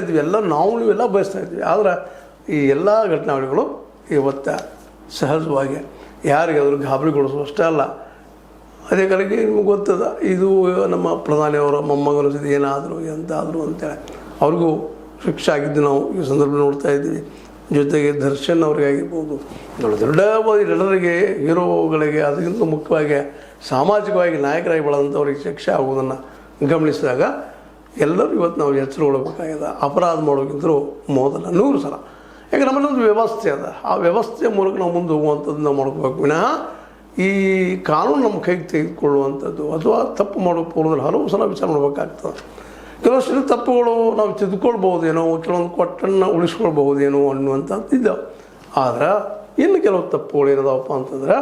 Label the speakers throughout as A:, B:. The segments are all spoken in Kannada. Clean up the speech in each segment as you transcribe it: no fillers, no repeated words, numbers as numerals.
A: ಇದ್ವಿ, ಎಲ್ಲ ನಾವು ನೀವೆಲ್ಲ ಬಯಸ್ತಾ ಇದ್ವಿ. ಆದರೆ ಈ ಎಲ್ಲ ಘಟನಾವಳಿಗಳು ಇವತ್ತು ಸಹಜವಾಗಿ ಯಾರಿಗೆ ಅದ್ರ ಗಾಬರಿಗೊಳಿಸುವಷ್ಟೇ ಅಲ್ಲ. ಅದೇ ಕಾಲಕ್ಕೆ ನಿಮ್ಗೆ ಗೊತ್ತದ, ಇದು ನಮ್ಮ ಪ್ರಧಾನಿಯವರ ಮೊಮ್ಮಗನ ಜೊತೆ ಏನಾದರೂ ಎಂತಾದರೂ ಅಂತೇಳಿ ಅವ್ರಿಗೂ ಶಿಕ್ಷೆ ಆಗಿದ್ದು ನಾವು ಈ ಸಂದರ್ಭ ನೋಡ್ತಾ ಇದ್ದೀವಿ. ಜೊತೆಗೆ ದರ್ಶನ್ ಅವರಿಗಾಗಿರ್ಬೋದು, ದೊಡ್ಡ ಜನರಿಗೆ, ಹೀರೋಗಳಿಗೆ, ಅದಕ್ಕಿಂತ ಮುಖ್ಯವಾಗಿ ಸಾಮಾಜಿಕವಾಗಿ ನಾಯಕರಾಗಿ ಬೆಳೆದಂಥವ್ರಿಗೆ ಶಿಕ್ಷೆ ಆಗುವುದನ್ನು ಗಮನಿಸಿದಾಗ ಎಲ್ಲರೂ ಇವತ್ತು ನಾವು ಎಚ್ಚರಗೊಳ್ಳಬೇಕಾಗಿದೆ. ಅಪರಾಧ ಮಾಡೋಕ್ಕಿಂತಲೂ ಮೊದಲ 100 ಸಲ. ಯಾಕೆ ನಮ್ಮಲ್ಲೊಂದು ವ್ಯವಸ್ಥೆ ಅದ, ಆ ವ್ಯವಸ್ಥೆಯ ಮೂಲಕ ನಾವು ಮುಂದೆ ಹೋಗುವಂಥದ್ದು ನಾವು ಮಾಡ್ಕೋಬೇಕು ವಿನಃ ಈ ಕಾನೂನು ನಮ್ಮ ಕೈಗೆ ತೆಗೆದುಕೊಳ್ಳುವಂಥದ್ದು ಅಥವಾ ತಪ್ಪು ಮಾಡೋ ಪೂರ್ವದಲ್ಲಿ ಹಲವು ಸಲ ವಿಚಾರ ಮಾಡಬೇಕಾಗ್ತದೆ. ಕೆಲವಷ್ಟು ತಪ್ಪುಗಳು ನಾವು ತಿದ್ದುಕೊಳ್ಬಹುದೇನೋ, ಕೆಲವೊಂದು ಕೊಟ್ಟನ್ನು ಉಳಿಸ್ಕೊಳ್ಬಹುದೇನೋ ಅನ್ನುವಂಥದ್ದು ಇದ್ದಾವೆ. ಆದ್ರೆ ಇನ್ನು ಕೆಲವು ತಪ್ಪುಗಳು ಏನದವಪ್ಪ ಅಂತಂದ್ರೆ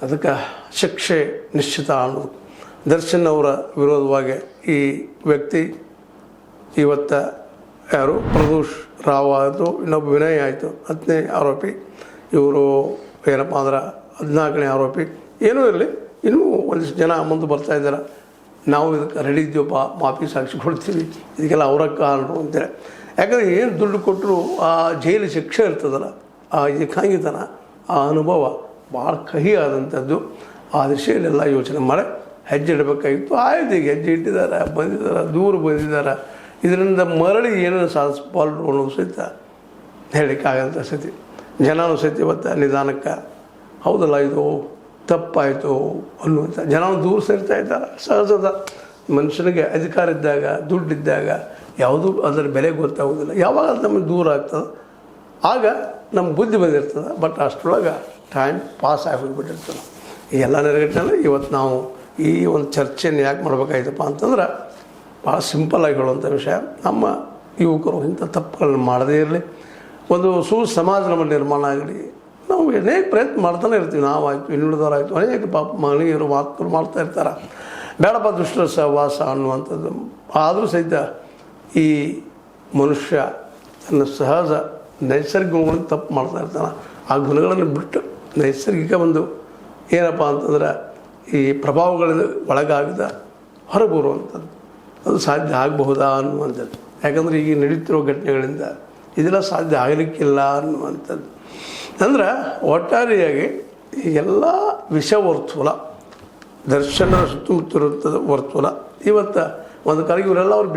A: ಅದಕ್ಕೆ ಶಿಕ್ಷೆ ನಿಶ್ಚಿತ ಅನ್ನೋದು. ದರ್ಶನ್ ಅವರ ವಿರೋಧವಾಗಿ ಈ ವ್ಯಕ್ತಿ ಇವತ್ತು ಯಾರು ಪ್ರದೋಷ್ ರಾವ್ ಆಯಿತು, ಇನ್ನೊಬ್ಬ ವಿನಯ್ ಆಯಿತು 10ನೇ ಆರೋಪಿ, ಇವರು ಏನಪ್ಪ ಅಂದ್ರೆ 14ನೇ ಆರೋಪಿ. ಏನೂ ಇರಲಿ, ಇನ್ನೂ ಒಂದಿಷ್ಟು ಜನ ಮುಂದೆ ಬರ್ತಾ ಇದ್ದಾರೆ. ನಾವು ಇದಕ್ಕೆ ರೆಡಿ ಇದ್ದೀವಪ್ಪ, ಮಾಫಿ ಸಾಕ್ಷಿ ಕೊಡ್ತೀವಿ, ಇದಕ್ಕೆಲ್ಲ ಅವರ ಕಾರಣರು ಅಂತೇಳಿ. ಯಾಕಂದರೆ ಏನು ದುಡ್ಡು ಕೊಟ್ಟರು ಆ ಜೈಲು ಶಿಕ್ಷೆ ಇರ್ತದಲ್ಲ, ಆ ಏಕಾಂಗಿತನ, ಆ ಅನುಭವ ಭಾಳ ಕಹಿ ಆದಂಥದ್ದು. ಆ ದಿಶೆಯಲ್ಲೆಲ್ಲ ಯೋಚನೆ ಮಾಡಿ ಹೆಜ್ಜೆ ಇಡಬೇಕಾಗಿತ್ತು. ಆಯ್ತು, ಈಗ ಹೆಜ್ಜೆ ಇಟ್ಟಿದ್ದಾರೆ, ಬಂದಿದ್ದಾರೆ, ದೂರ ಬಂದಿದ್ದಾರೆ. ಇದರಿಂದ ಮರಳಿ ಏನೇನು ಸಾಧಿಸಬಾರ್ದು ಅನ್ನೋದು ಸಹಿತ ಹೇಳಲಿಕ್ಕಾಗಂಥ ಸ್ಥಿತಿ. ಜನನೂ ಸಹಿತ ಇವತ್ತು ನಿಧಾನಕ್ಕೆ ಹೌದಲ್ಲ ಇದು ತಪ್ಪಾಯಿತು ಅನ್ನುವಂಥ ಜನ ದೂರ ಸೇರ್ತಾ ಇದ್ದಾರೆ. ಸಹಜದ ಮನುಷ್ಯನಿಗೆ ಅಧಿಕಾರ ಇದ್ದಾಗ, ದುಡ್ಡಿದ್ದಾಗ ಯಾವುದೂ ಅದರ ಬೆಲೆ ಗೊತ್ತಾಗೋದಿಲ್ಲ. ಯಾವಾಗ ಅದು ನಮಗೆ ದೂರ ಆಗ್ತದೆ ಆಗ ನಮ್ಮ ಬುದ್ಧಿ ಬಂದಿರ್ತದೆ. ಬಟ್ ಅಷ್ಟರೊಳಗೆ ಟೈಮ್ ಪಾಸ್ ಆಗಿ ಹೋಗಿಬಿಟ್ಟಿರ್ತದೆ. ಈ ಎಲ್ಲ ನೆರಗಟ್ಟಿನಲ್ಲಿ ಇವತ್ತು ನಾವು ಈ ಒಂದು ಚರ್ಚೆಯನ್ನು ಯಾಕೆ ಮಾಡಬೇಕಾಯ್ತಪ್ಪ ಅಂತಂದ್ರೆ ಭಾಳ ಸಿಂಪಲ್ಲಾಗಿ ಹೇಳುವಂಥ ವಿಷಯ. ನಮ್ಮ ಯುವಕರು ಇಂಥ ತಪ್ಪುಗಳನ್ನು ಮಾಡದೇ ಇರಲಿ, ಒಂದು ಸಮಾಜ ನಮ್ಮ ನಿರ್ಮಾಣ ಆಗಲಿ. ನಾವು ಅನೇಕ ಪ್ರಯತ್ನ ಮಾಡ್ತಾನೆ ಇರ್ತೀವಿ, ನಾವಾಯಿತು, ಇನ್ನುಳಿದವರಾಯಿತು, ಅನೇಕ ಪಾಪ ಮನೆಯರು ಮಾತುಗಳು ಮಾಡ್ತಾ ಇರ್ತಾರೆ, ಬೇಡಪ್ಪ ದುಷ್ಟರ ಸಹವಾಸ ಅನ್ನುವಂಥದ್ದು. ಆದರೂ ಸಹಿತ ಈ ಮನುಷ್ಯ ತನ್ನ ಸಹಜ ನೈಸರ್ಗಿಕ ಗುಣಗಳನ್ನು ತಪ್ಪು ಮಾಡ್ತಾ ಇರ್ತಾನೆ. ಆ ಗುಣಗಳನ್ನು ಬಿಟ್ಟು ನೈಸರ್ಗಿಕ ಒಂದು ಏನಪ್ಪ ಅಂತಂದ್ರೆ ಈ ಪ್ರಭಾವಗಳಿಂದ ಒಳಗಾಗದ ಹೊರಬರುವಂಥದ್ದು ಅದು ಸಾಧ್ಯ ಆಗಬಹುದಾ ಅನ್ನುವಂಥದ್ದು. ಯಾಕಂದರೆ ಈಗ ನಡೀತಿರೋ ಘಟನೆಗಳಿಂದ ಇದೆಲ್ಲ ಸಾಧ್ಯ ಆಗಲಿಕ್ಕಿಲ್ಲ ಅನ್ನುವಂಥದ್ದು. ಅಂದ್ರೆ ಒಟ್ಟಾರೆಯಾಗಿ ಎಲ್ಲ ವಿಷ ವರ್ತುಲ, ದರ್ಶನದ ಸುತ್ತಮುತ್ತ ವರ್ತುಲ ಇವತ್ತು ಒಂದು ಕಾಲಿಗೆ ಇವರೆಲ್ಲ ಅವ್ರು